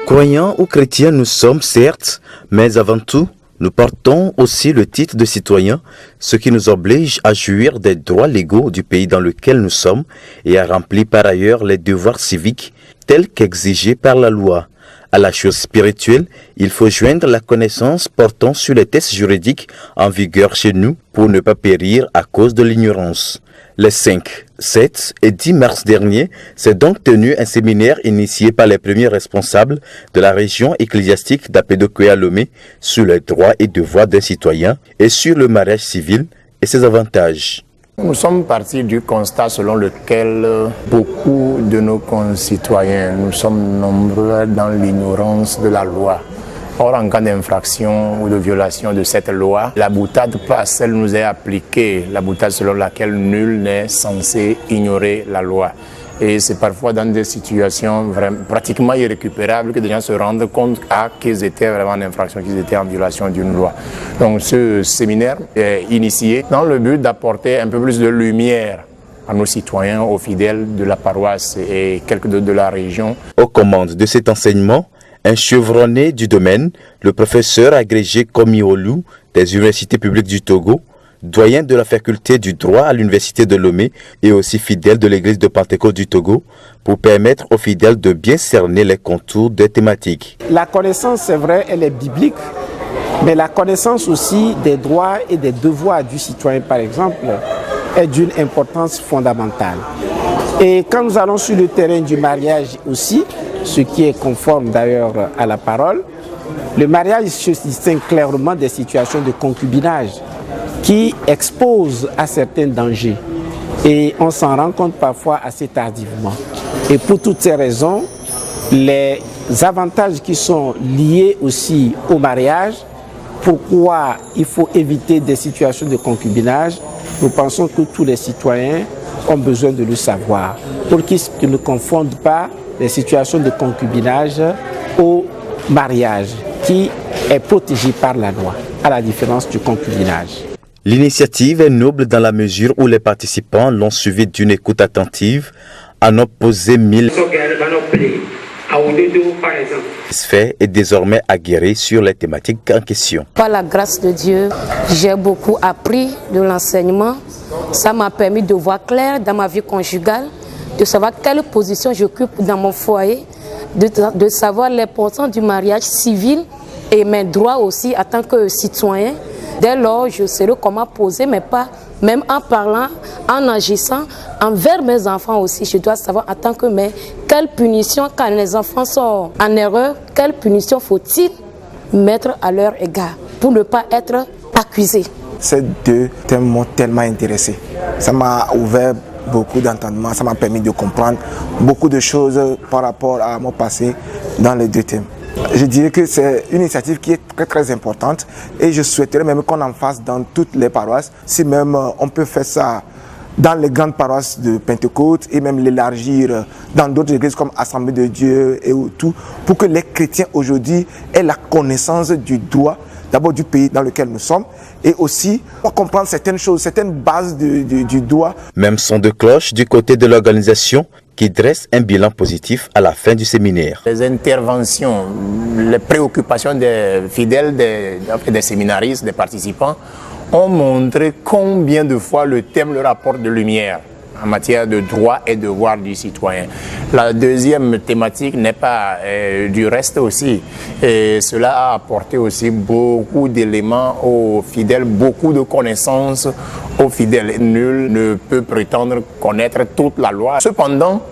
Croyants ou chrétiens nous sommes, certes, mais avant tout, nous portons aussi le titre de citoyen, ce qui nous oblige à jouir des droits légaux du pays dans lequel nous sommes et à remplir par ailleurs les devoirs civiques tels qu'exigés par la loi. À la chose spirituelle, il faut joindre la connaissance portant sur les textes juridiques en vigueur chez nous pour ne pas périr à cause de l'ignorance. Les 5, 7 et 10 mars dernier, s'est donc tenu un séminaire initié par les premiers responsables de la région ecclésiastique d'Apédo-Kouya-Lomé sur les droits et devoirs des citoyens et sur le mariage civil et ses avantages. Nous sommes partis du constat selon lequel beaucoup de nos concitoyens, nous sommes nombreux dans l'ignorance de la loi. Or, en cas d'infraction ou de violation de cette loi, la boutade passe, elle nous est appliquée, la boutade selon laquelle nul n'est censé ignorer la loi. Et c'est parfois dans des situations vraiment, pratiquement irrécupérables que les gens se rendent compte qu'ils étaient vraiment en infraction, qu'ils étaient en violation d'une loi. Donc ce séminaire est initié dans le but d'apporter un peu plus de lumière à nos citoyens, aux fidèles de la paroisse et quelques de la région. Aux commandes de cet enseignement, un chevronné du domaine, le professeur agrégé Komi Olu des universités publiques du Togo, doyen de la faculté du droit à l'université de Lomé et aussi fidèle de l'église de Pentecôte du Togo, pour permettre aux fidèles de bien cerner les contours des thématiques. La connaissance, c'est vrai, elle est biblique, mais la connaissance aussi des droits et des devoirs du citoyen, par exemple, est d'une importance fondamentale. Et quand nous allons sur le terrain du mariage aussi, ce qui est conforme d'ailleurs à la parole, le mariage se distingue clairement des situations de concubinage qui exposent à certains dangers. Et on s'en rend compte parfois assez tardivement. Et pour toutes ces raisons, les avantages qui sont liés aussi au mariage, pourquoi il faut éviter des situations de concubinage, nous pensons que tous les citoyens ont besoin de le savoir, pour qu'ils ne confondent pas les situations de concubinage au mariage, qui est protégé par la loi, à la différence du concubinage. L'initiative est noble dans la mesure où les participants l'ont suivi d'une écoute attentive, en ont posé 1000 faits et désormais aguerris sur les thématiques en question. Par la grâce de Dieu, j'ai beaucoup appris de l'enseignement. Ça m'a permis de voir clair dans ma vie conjugale, de savoir quelle position j'occupe dans mon foyer, de savoir l'importance du mariage civil et mes droits aussi en tant que citoyen. Dès lors, je saurai comment poser mes pas, même en parlant, en agissant, envers mes enfants aussi. Je dois savoir en tant que mère, quelle punition, quand les enfants sont en erreur, quelle punition faut-il mettre à leur égard pour ne pas être accusés. Ces deux thèmes m'ont tellement intéressé. Ça m'a ouvert beaucoup d'entendement, ça m'a permis de comprendre beaucoup de choses par rapport à mon passé dans les deux thèmes. Je dirais que c'est une initiative qui est très importante et je souhaiterais même qu'on en fasse dans toutes les paroisses, si même on peut faire ça dans les grandes paroisses de Pentecôte et même l'élargir dans d'autres églises comme Assemblée de Dieu et tout, pour que les chrétiens aujourd'hui aient la connaissance du droit, d'abord du pays dans lequel nous sommes, et aussi pour comprendre certaines choses, certaines bases du droit. Même son de cloche du côté de l'organisation qui dresse un bilan positif à la fin du séminaire. Les interventions, les préoccupations des fidèles, des séminaristes, des participants ont montré combien de fois le thème leur apporte de lumière en matière de droits et devoirs du citoyen. La deuxième thématique n'est pas du reste aussi. Et cela a apporté aussi beaucoup d'éléments aux fidèles, beaucoup de connaissances aux fidèles. Nul ne peut prétendre connaître toute la loi. Cependant,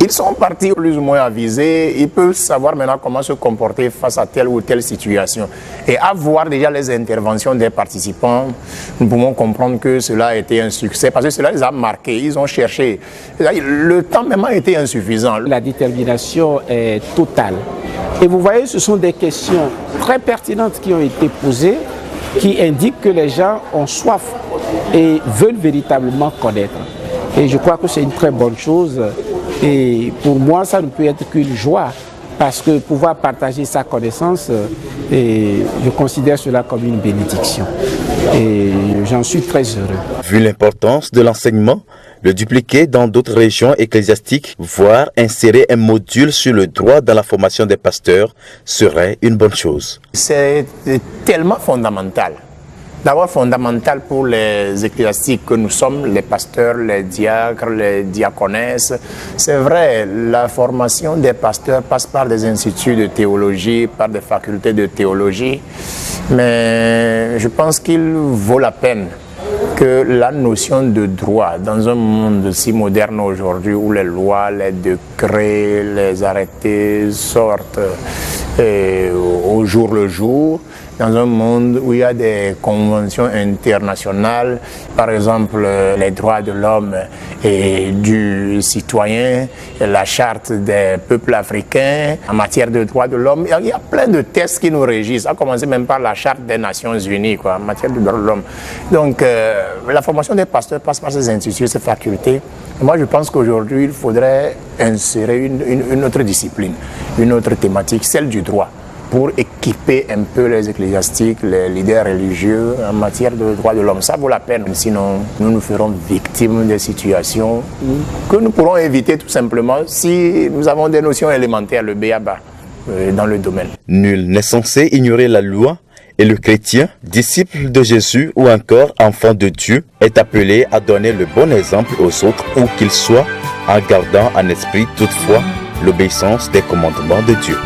ils sont partis plus ou moins avisés, ils peuvent savoir maintenant comment se comporter face à telle ou telle situation. Et à voir déjà les interventions des participants, nous pouvons comprendre que cela a été un succès, parce que cela les a marqués, ils ont cherché. Le temps même a été insuffisant. La détermination est totale. Et vous voyez, ce sont des questions très pertinentes qui ont été posées, qui indiquent que les gens ont soif et veulent véritablement connaître. Et je crois que c'est une très bonne chose. Et pour moi, ça ne peut être qu'une joie, parce que pouvoir partager sa connaissance, et je considère cela comme une bénédiction. Et j'en suis très heureux. Vu l'importance de l'enseignement, Le dupliquer dans d'autres régions ecclésiastiques, voire insérer un module sur le droit dans la formation des pasteurs serait une bonne chose. C'est tellement fondamental. D'abord fondamental pour les ecclésiastiques que nous sommes, les pasteurs, les diacres, les diaconesses. C'est vrai, la formation des pasteurs passe par des instituts de théologie, par des facultés de théologie, mais je pense qu'il vaut la peine que la notion de droit, dans un monde si moderne aujourd'hui où les lois, les décrets, les arrêtés sortent au jour le jour, dans un monde où il y a des conventions internationales, par exemple les droits de l'homme et du citoyen, la charte des peuples africains en matière de droits de l'homme. Il y a plein de textes qui nous régissent, à commencer même par la charte des Nations Unies en matière de droits de l'homme. Donc la formation des pasteurs passe par ces instituts, ces facultés. Et moi je pense qu'aujourd'hui il faudrait insérer une autre discipline, une autre thématique, celle du droit, pour équiper un peu les ecclésiastiques, les leaders religieux en matière de droits de l'homme. Ça vaut la peine, sinon nous nous ferons victimes des situations que nous pourrons éviter tout simplement si nous avons des notions élémentaires, le b.a.-ba, dans le domaine. Nul n'est censé ignorer la loi et le chrétien, disciple de Jésus ou encore enfant de Dieu, est appelé à donner le bon exemple aux autres où qu'ils soient, en gardant en esprit toutefois l'obéissance des commandements de Dieu.